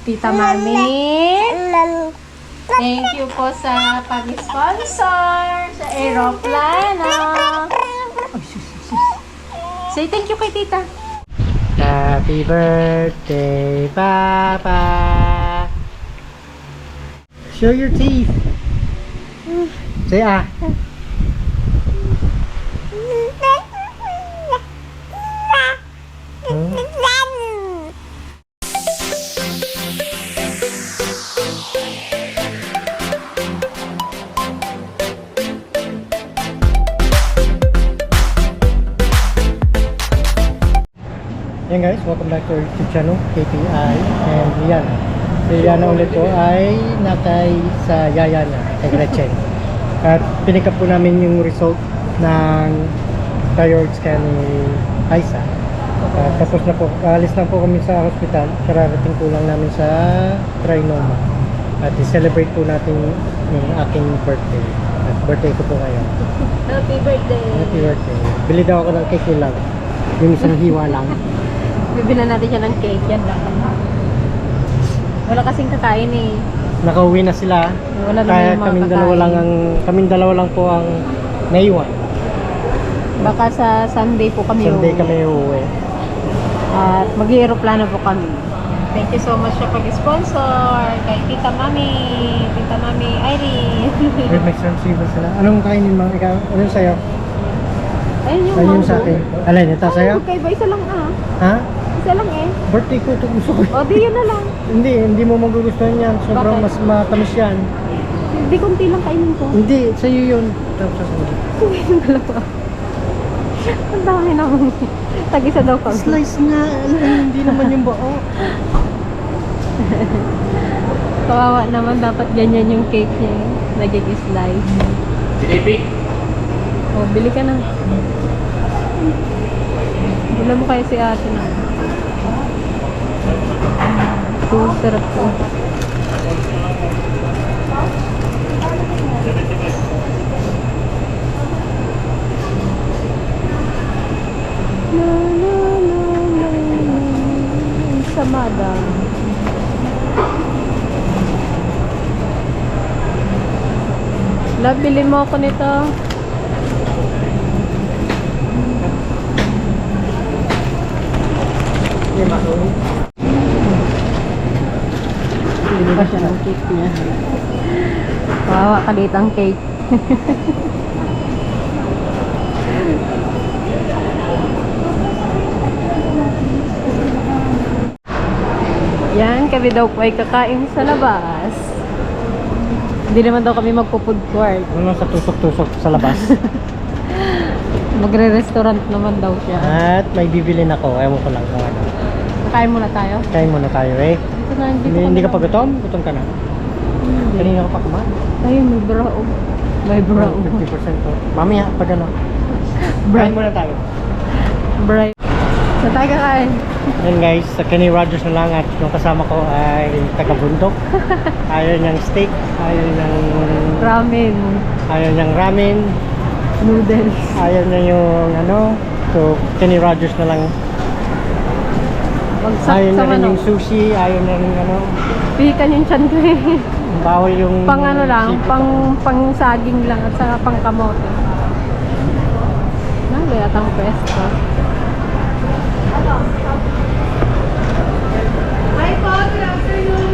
Tita Mami. Thank you po sa pag-sponsor sa aeroplano. Ay, sus. Say thank you kay Tita. Happy birthday, Papa. Show your teeth. Say ah. Yan guys, welcome back to our YouTube channel, KPI, and yan. Si Yana ulit po ay nakay sa yaya niya, kay Gretchen. At pinikap po namin yung result ng thyroid scan ni Aisa. At tapos na po, alis lang po kami sa hospital, kararating po lang namin sa Trinoma. At i-celebrate po natin yung aking birthday. At birthday ko po ngayon. Happy birthday. Happy birthday. Bili daw ako ng cake lang. Yung isang hiwa lang. Bibilan natin siya ng cake yan lang. Wala kasing kakain eh. Nakauwi na sila. Wala naman Kaya yung mga kaming dalawa lang po ang naiwan. Baka sa Sunday po kami Sunday uuwi. kami uuwi. At mag-aeroplano po kami. Thank you so much sa pag-sponsor kay Tita Mami Irene. Wait, may transceiver sila. Anong kainin mo? Ikaw? Ano sa'yo? Ayun yung Ayun mango. sa akin. Alin, ito sa'yo? Okay ba? Isa lang ah. Ha? Isa lang eh. Birthday ko ito. Gusto ko. O di yun na lang. Hindi mo magugustuhan yan. Sobrang Bakit? mas matamis yan. Hindi, konti lang kainin ko. Hindi, sa'yo yun. Tapos Kuwi yung dalawa. Ang dami naman. Tag-isa daw kami. slice nga. Hindi naman yung buo. Kawawa naman. Dapat ganyan yung cake niya eh. Nagig-slice. O, bili ka na. Bila mo kaya si ate na. Ito, sarap po. La la la la la. Samada. La, bili mo ako nito. Bili ba siya ng cake niya? Kawawa ka dito ang cake. Yan, kami daw po ay kakain sa labas. Hindi naman daw kami magpo-food court. Ano sa tusok-tusok sa labas. Magre-restaurant naman daw siya. At may bibilin ako. Ewan ko lang kung ano. Kakain muna tayo. Kain muna tayo eh. Dito na, dito Hindi ka pa kami. gutom? Gutom ka na? Hindi. Kanina ka pa kumain. Ayun, may brao. May brao. 50% to. Mamaya, pag ano. Kain Bright. muna tayo. Bright. Sa tayo kakain. Yan guys, sa Kenny Rogers na lang at yung kasama ko ay taga-bundok. Ayaw niyang steak, ayaw niyang ramen, Noodles. ayaw niya yung ano. So, Kenny Rogers na lang. Wagsak Ayaw sa na rin manok. yung sushi, ayaw na rin ano. Pikan yung chan ko eh. Bawal yung Pang ano lang, seafood. pang saging lang at saka pang kamote. Nalo yatang pwesto. Hi po, good afternoon.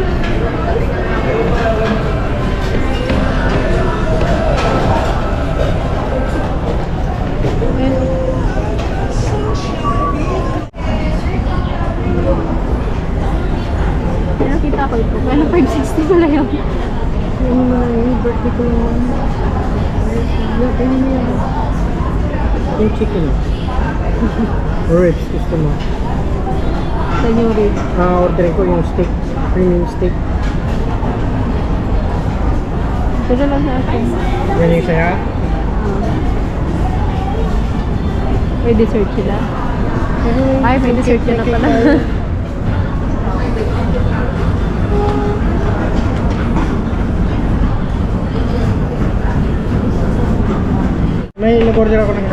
Nakita ko ito. Kaya 560 pala yun. Yung birthday ko naman. Yung chicken. Ribs, gusto mo. Sa new rib. Orderin ko yung steak, premium steak. Pero lang sa akin. Yan yung saya. May dessert sila. Ay, may dessert yun na pala. May nag-order ako ng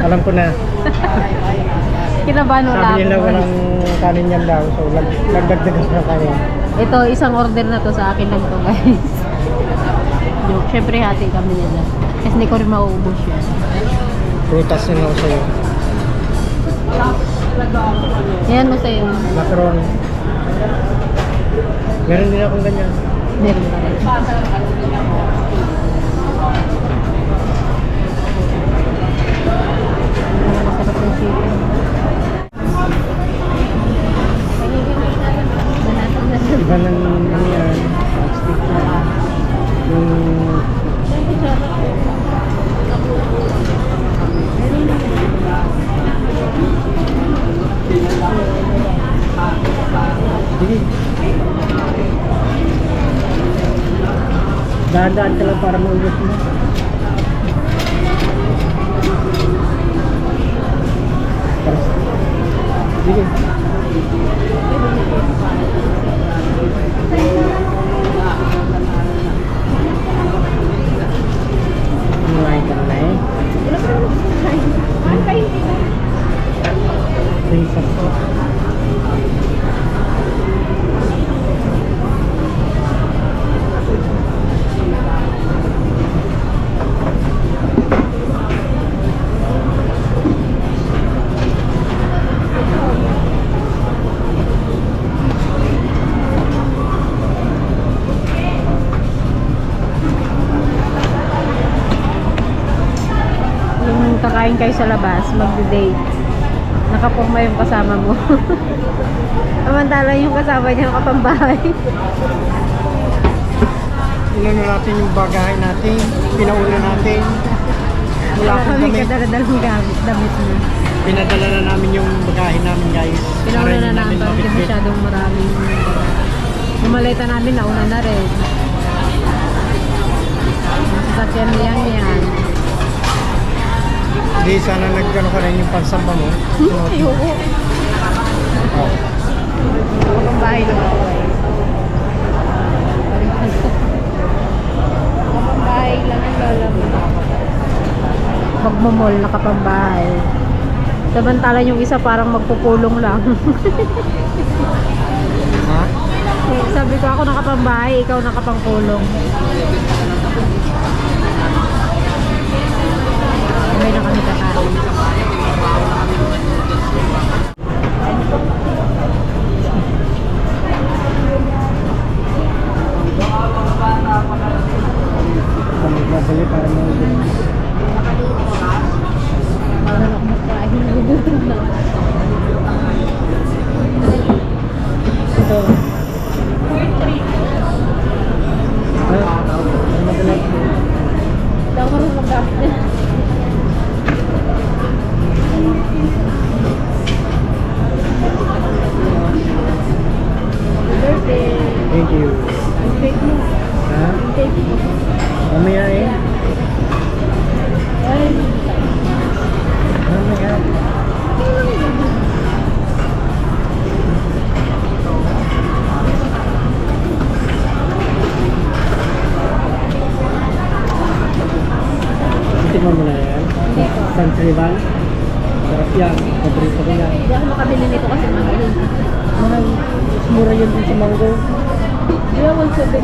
alam ko na. Kinabahan wala Sabi nila ako. walang kanin yan daw. So, nagdagdagan ng kanin. Ito, isang order na to sa akin lang to guys. Joke. Siyempre hati kami nila. Kasi hindi ko rin mauubos yun. Prutas yun ako sa'yo. Yan mo sa'yo. Macaroni. Meron din akong ganyan. Meron ka rin. Masarap yung chicken. Iba ng ano yan. Plastic na. Yung... Sige. Dahan-dahan ka lang para maubos mo. Sige. Kumain ka na eh. Princess ko. Yung kakain kayo sa labas, mag-date. Nakapurma yung kasama mo. Samantala yung kasama niya nakapambahay. Inano natin yung bagahe natin, pinauna natin. Wala Wala akong kami damit. kadala-dalang damit na. Pinadala na namin yung bagahe namin guys. Pinauna Para na hindi namin, hindi mabitbit. masyadong maraming. Yung maleta namin, nauna na rin. Yung sasakyan niyan yan. Hindi, sana nagkano ka rin yung pansamba mo. Ayoko. Oh. Nakapambahay lang ako eh. Nakapambahay lang ang lola mo. Magmamall, nakapambahay. Samantalan yung isa parang magpupulong lang. Ha? Sabi ko ako nakapambahay, ikaw nakapangkulong. Sabay na kami kakain. Magbabali para maubos. Para ako makain, nagugutom na. Ito. Madalas mo. Hindi ako marunong mag-gamit na. Birthday! Thank you. Ang cake mo. Ha? Ang cake mo. Mamaya eh. Ay, Mamaya. Tingnan mo na yan. hindi ko. Santriban. Sarap yan. Paborito ko yan. Hindi ako makabili nito kasi mahal. Mahal. Mura yun din sa mango. Hindi ako 170.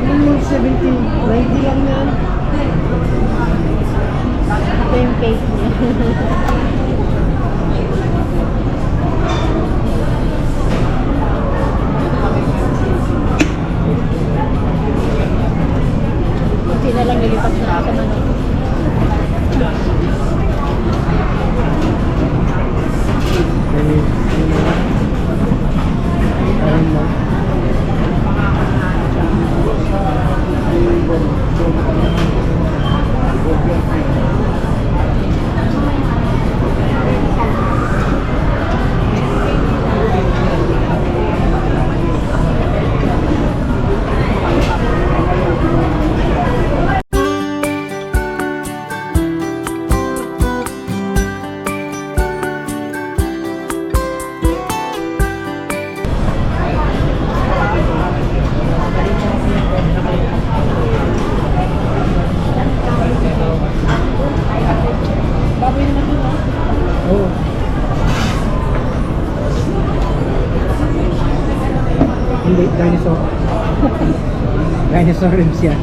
Yung 70. 90 lang yan. Ito yung cake niya. Kasi na lang nilipat na ako sa manok. Ano mo? Hindi, dinosaur. Dinosaur rims yan.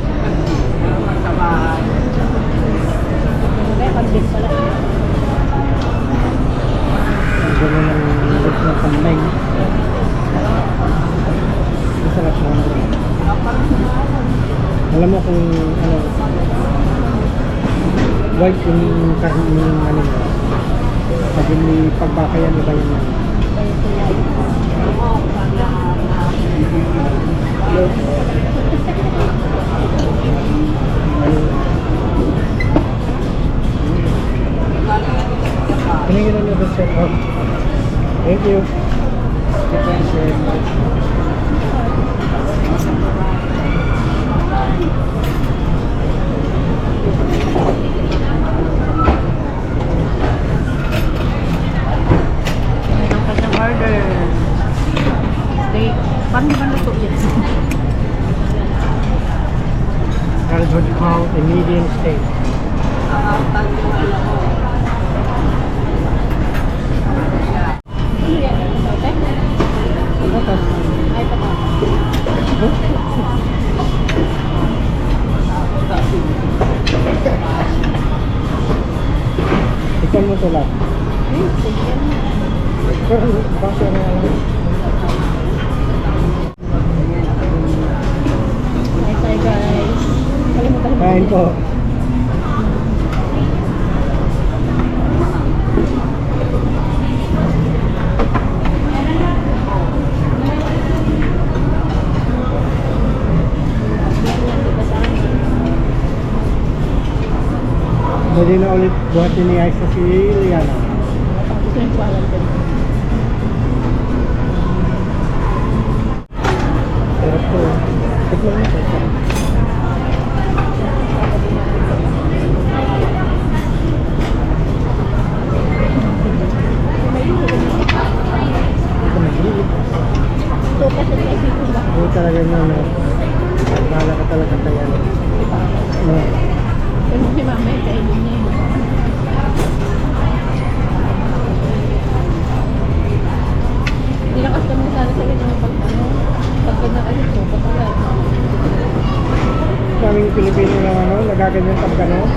Kaya pag-din pala. Ang gano'n ng ribs ng kambing. Masarap na ano. Alam mo kung ano, white yung karne yung ano, pag yung pagbakayan, iba yun yan. Pinigyan nyo ba set up? Thank you. Ang kanyang order. Steak. Paano ba luto yan? That is what you call a medium steak. Ay, pa. Ikan mo ito lang. Pero basta na lang. Hi guys. Kalimutan mo. Kain po. Pwede na ulit buhatin ni Aisa si Liana. Gusto yung pahalan ko. Sarap po. Tikman mo ito. Ito mag-iit. Ito kasi sa isipin ba? Hindi talaga mo na. Bahala ka talaga tayo. No. Pero si mama yung kainin niya yun. Hindi na customer sana sa ganyan pag ano. Pag ganyan kasi ito, patagal. Kaming Pilipino na ano, nagaganyan pag ano.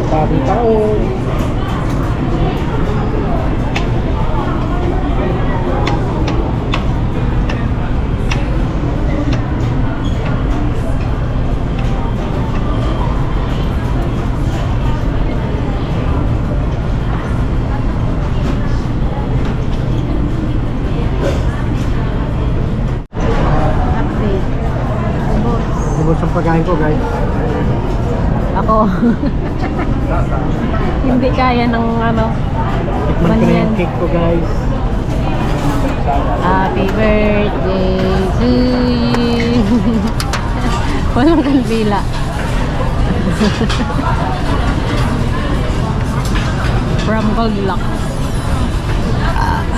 Bagong taon. Update. Ubos. Ubus ang pagkain ko, guys. Ako. Hindi kaya ng ano. Tikman ko na yung cake ko, guys. Happy birthday to you. Walang kalbila. From Goldilocks.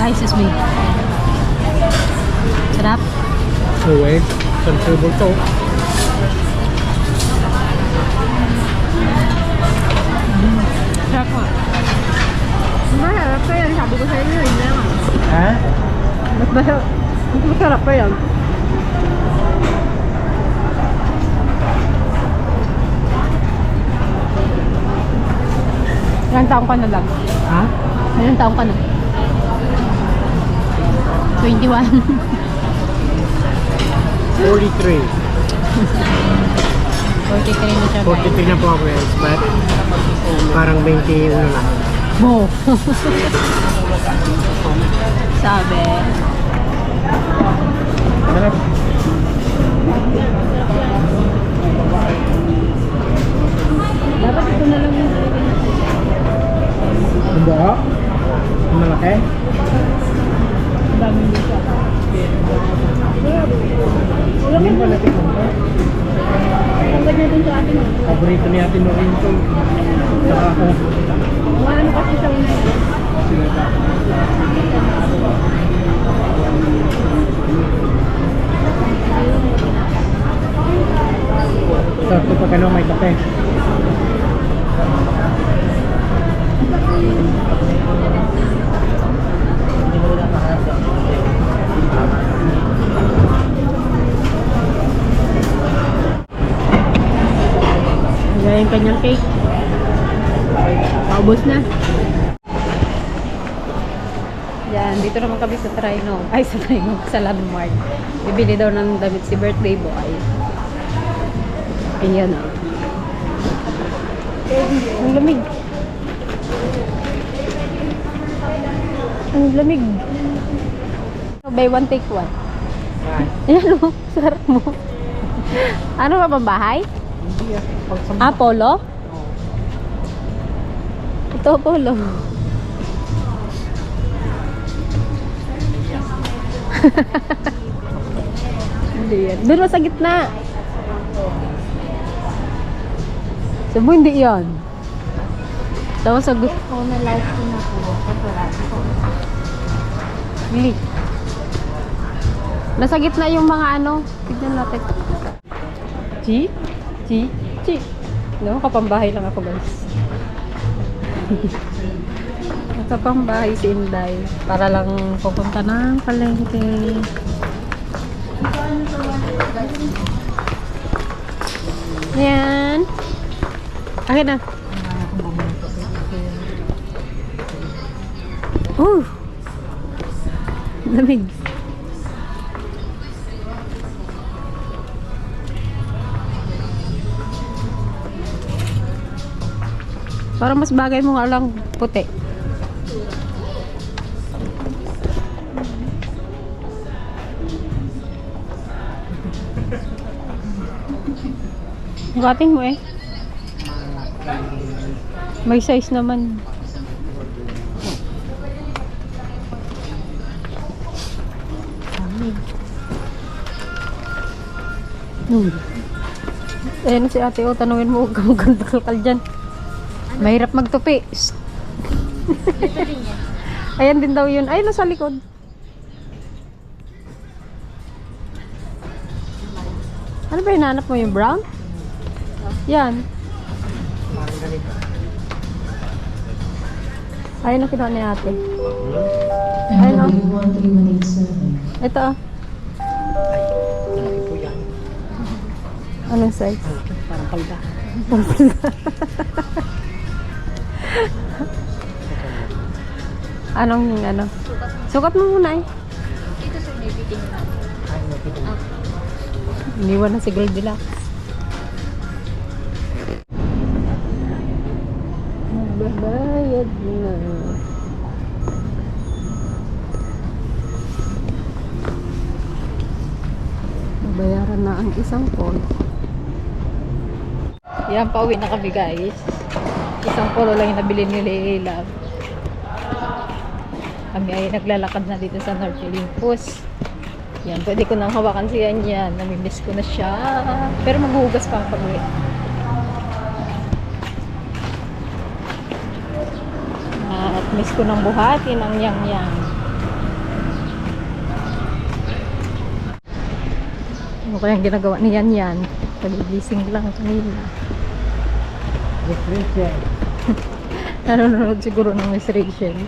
Ay, sis me. Sarap. Uwe, sensible to. Sarap ko. Masarap pa yan. Sabi ko sa inyo, yun lang. Ha? Mas masarap pa yan. Ilang taong ka na lang? Ha? Ilang taong ka na? 21. 43. 43 na siya, guys. 43 na po ako, guys. But, parang 21 lang. Mo. Sabi. Sarap. Dapat ito na lang yung gawin natin. Ang buo? Ang malaki? Ang daming dito. Hindi pa natin kumpa. Tanggal natin sa atin. Paborito ni Ate Noreen to. Saka ako. Mga ano kasi sa una yan. Sarap to pag ano, may kape. kanyang cake. Paubos na. Yan, dito naman kami sa Trino. Ay, sa Trino, sa Landmark. Bibili daw ng damit si birthday boy. Ayan o. Ang lamig. Ang lamig. Buy one, take one. Ayan o, sarap mo. Ano ka bang bahay? Hindi Ah, polo? Ito, polo. Hindi yan. Doon sa gitna. Sabi mo, hindi yan. Tapos sa gitna. Oo, na live ko na po. Hindi. Nasa gitna yung mga ano. Tignan natin. Chi? Chi? Chi? No, kapambahay lang ako guys. Kapambahay si Inday. Para lang pupunta ng palengke. Yan. Akin na. Lamig. Parang mas bagay mo nga lang puti. Bukatin mo eh. May size naman. Ayan si ate, o tanungin mo, huwag kang kalkal dyan. Mahirap magtupi. Ayan din daw yun. Ay, nasa likod. Ano ba hinahanap mo, yung brown? Yan. Ayun ang kinuha ni ate. Ayun o. Ito o. Anong size? Parang palda. Anong ano? Sukat mo muna eh. Dito sa nabiting na. Iniwan na si Goldilocks. Magbabayad na. Bayaran na ang isang polo. Yan, pauwi na kami guys. Isang polo lang yung nabili ni Leila. Kami ay naglalakad na dito sa North Olympus. Yan, pwede ko nang hawakan si Yan. Namimiss ko na siya. Pero maghuhugas pa ang pag-uwi. At miss ko nang buhatin ang yang-yang. Ano kayang ginagawa ni Yan? Pagigising lang kanina. Different yan. Nanonood siguro ng Miss Rachel.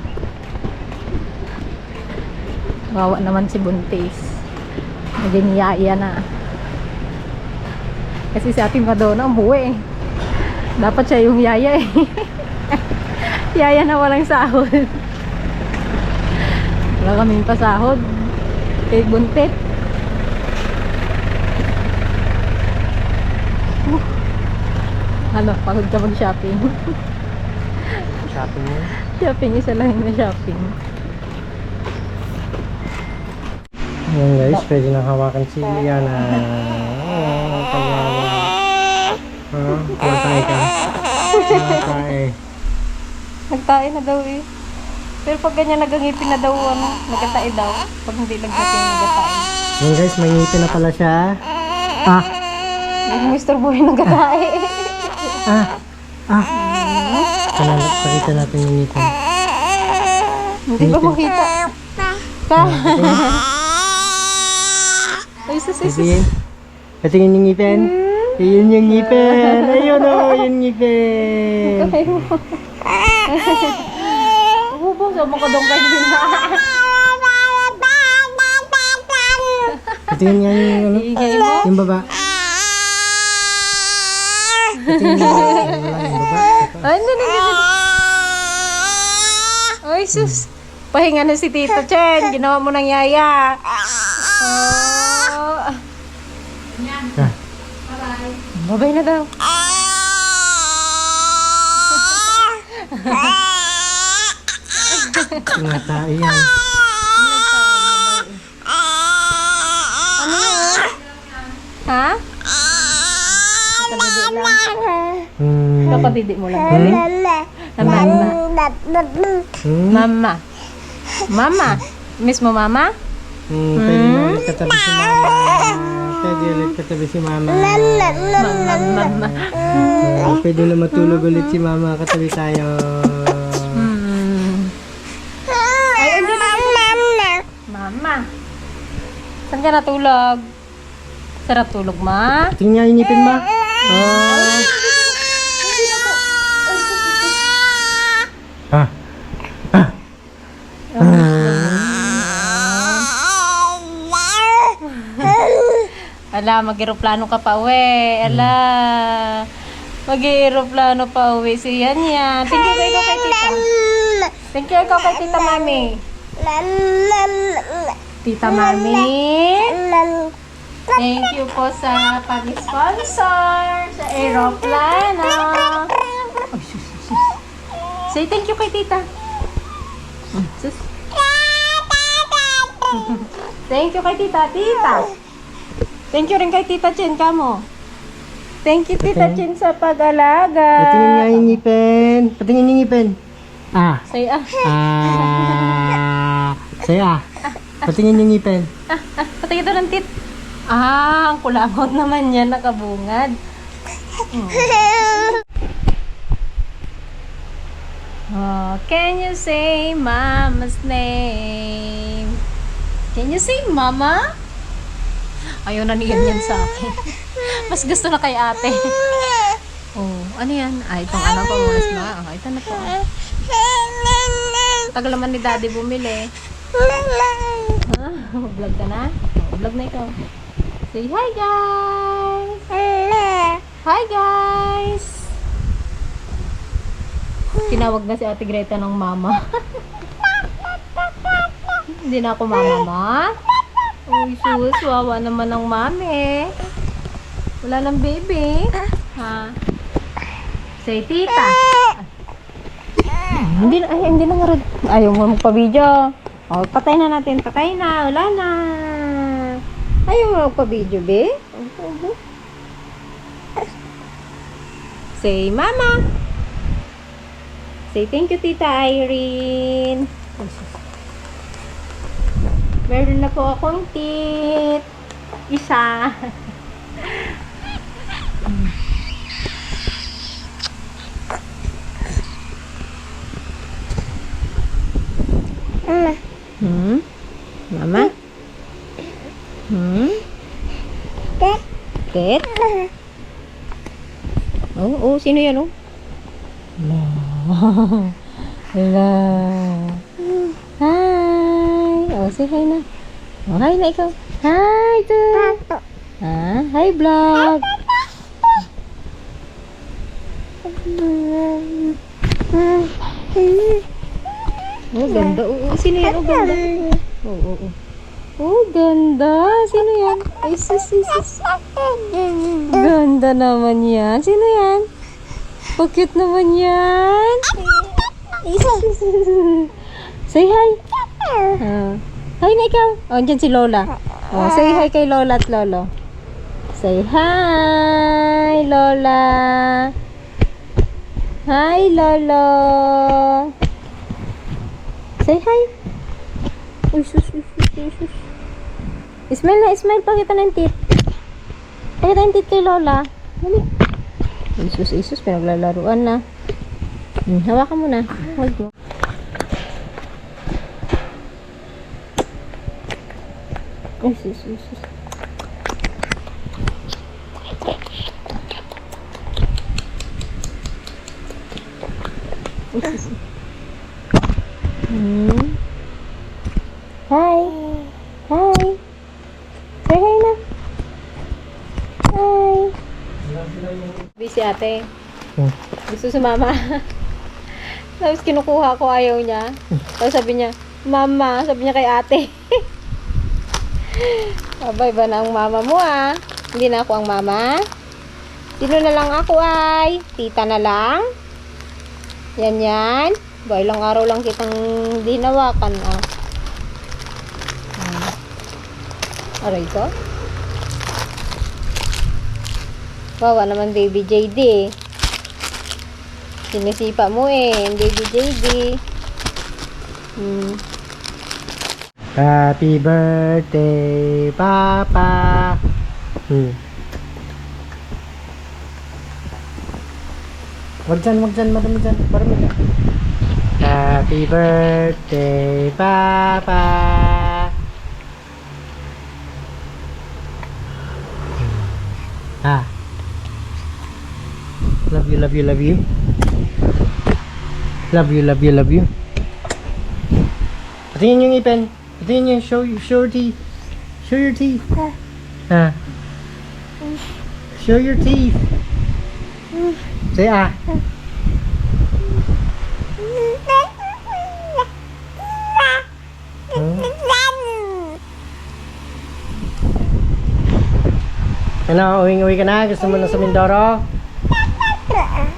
Wawa naman si Buntis. Naging yaya na. Kasi si ating Madonna umuwi eh. Dapat siya yung yaya eh. Yaya na walang sahod. Wala kaming pasahod. Kay Buntit. Ano, pagod ka mag-shopping. Shopping mo. Shopping, isa lang yung shopping. Ayan guys, pwede nang hawakan si Yana. Oh, kawawa. Kumatay ka. Kumatay. Nagtae na daw eh. Pero pag ganyan nagangipin na daw, ano, nagatae daw. Pag hindi nagdating, nagatae. Ayan guys, may ngipin na pala siya. Ah! Yung Mr. Boy nagatae. Pakita natin yung ngipin. Hindi ba makita? Ka! Ay, sus. Patingin. Patingin yung ngipin. Ayun yung ngipin. Ayun o, yung ngipin. Ubo, sa mga kadong kayo nila. Patingin nga yung ano. Iingay mo? Yung baba. Patingin mo lang yung baba. Ay, Ay, sus. Pahinga na si Tito Chen. Ginawa mo ng yaya. Oh. Ah. Babay na daw. Mga tayo yan. Ano yun? Ha? Kakadidi lang. Kakadidi mo lang. Mama. Mama. Mama. Miss mo mama? Pwede mo ulit katabi si mama. Pwede ulit katabi si mama. Mama. Pwede na matulog ulit si mama. Katabi tayo. Ay, hindi na. Mama. Saan ka natulog? Sarap tulog, ma? Tingnan niya yung ngipin, ma. Ah. Ala, mag-aeroplano ka pa uwi. Ala. Mag-aeroplano pa uwi. Si Yan Yan. Thank you ikaw kay tita. Thank you ikaw kay tita mami. Tita mami. Thank you po sa pag-sponsor sa aeroplano. Ay, sus. Say thank you kay tita. Sus. Thank you kay tita. Tita. Thank you rin kay Tita Chen kamo. Thank you Tita Chen sa pag-alaga. Patingin nga yung ngipin. Patingin yung ngipin. Ah. Say ah. Say ah. Patingin yung ngipin. Patingin ito ng tit. Ah, ang kulangot naman yan, nakabungad. Oh, can you say mama's name? Can you say mama? Ayaw na niyan yan sa akin. Mas gusto na kay ate. Oh, ano yan? Ay, itong ano pa muna ma. Oh, ito na po. Tagal naman ni daddy bumili. Ha? Vlog ka na? Oh, vlog na ikaw. Say hi guys! Hi guys! Tinawag na si Ate Greta ng mama. Hindi na ako mama, ma. Uy, sus, wawa naman ng mami. Wala ng baby. Ha? Say tita. Hindi na nga rin. Ayaw mo magpa-video. O, patay na natin. Patay na. Wala na. Ayaw mo magpa-video, be? Say mama. Say thank you, Tita Irene. Meron na po akong tit. Isa. Mama? Tit? Oh, sino yan, oh? Hello. Hi. Oh, say hi na. Oh, hi na ikaw. Hi, Tit. Hi, vlog. Oh, ganda. Oh, sino yan? Oh, ganda. Oh. Oh, ganda. Sino yan? Ay, sus. Ganda naman yan. Sino yan? Cute naman yan. Say hi. Hi na ikaw. Oh, dyan si Lola. Oh, say hi kay Lola at Lolo. Say hi, Lola. Hi, Lolo. Say hi. Uy, sus. Smile na, smile. Pakita ng tit. Pakita ng tit kay Lola. Dali. Isus, pinaglalaruan na. Hawakan mo na. Hold mo. Isus. Hi. Say hi na. Hi. Busy ate. Hmm. Gusto sumama. Tapos kinukuha ko, ayaw niya. Tapos sabi niya, mama, sabi niya kay ate. Abay ba na ang mama mo ah? Hindi na ako ang mama. Sino na lang ako ay? Tita na lang? Yan yan. Ba, ilang araw lang kitang dinawakan ah. Aray ko. Wawa naman baby JD. Sinisipa mo yung baby JD. Happy birthday, Papa. Wag dyan, marami dyan. Happy birthday, Papa. Love you. Love you. Patingin yung ipin. Patingin yung show your teeth. Show your teeth. Show your teeth. Say ah. Ano, uwi ka na? Gusto mo na sa Mindoro?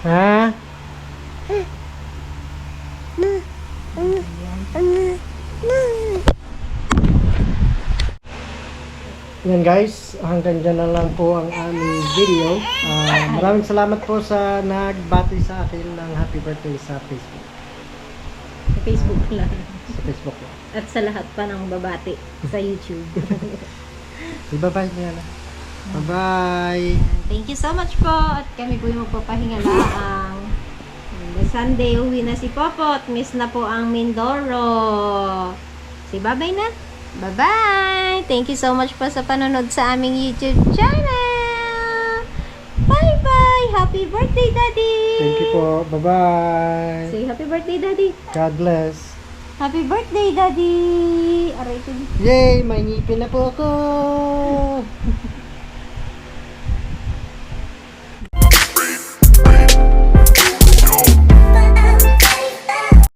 Ha? Yan guys, hanggang dyan na lang po ang aming video. Maraming salamat po sa nagbati sa akin ng happy birthday sa Facebook. Sa Facebook lang. Sa Facebook po. At sa lahat pa ng babati sa YouTube. Bye-bye niya na. Bye-bye. Thank you so much po. At kami po yung magpapahinga laang. Sunday, uwi na si Popot. Miss na po ang Mindoro. Say bye-bye na. Bye-bye. Thank you so much po sa panonood sa aming YouTube channel. Bye-bye. Happy birthday, Daddy. Thank you po. Bye-bye. Say happy birthday, Daddy. God bless. Happy birthday, Daddy. Aray ko. Yay! May ngipin na po ako!